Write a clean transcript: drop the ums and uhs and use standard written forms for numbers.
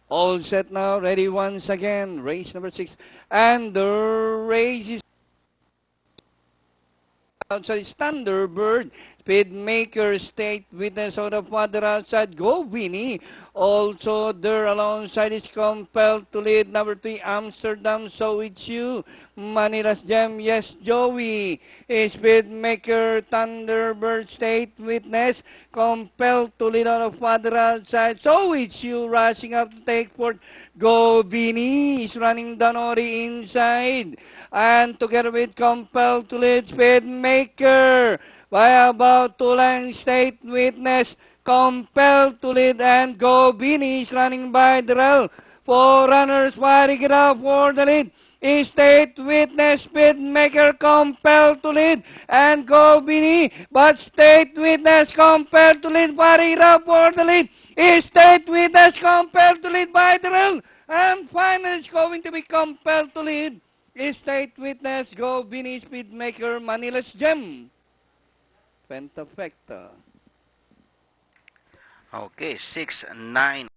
All set now, ready once again. Race number 6. And the race is outside Thunderbird. Speedmaker, State Witness on the father outside. Go Winnie. Also there alongside is compelled to lead. Number 3, Amsterdam. So it's you. Manila's Gem. Yes, Joey. Speedmaker, Thunderbird, State Witness. Compelled to lead on the father outside. So it's you rushing up to take fourth. Go Vinny is running Danori inside. And together with compelled to lead Speedmaker by about 2 lengths. State Witness compelled to lead and Go Vinny is running by Darrell. 4 runners fighting it out for the lead. State Witness, Speedmaker compelled to lead and Go Vinny, but State Witness compelled to lead, fighting it out for the lead. State Witness compelled to lead by Darrell, and finally is going to be compelled to lead. State Witness, Go Vinny, Speedmaker, Manila's Gem. Pentafecta. Okay, 6-9.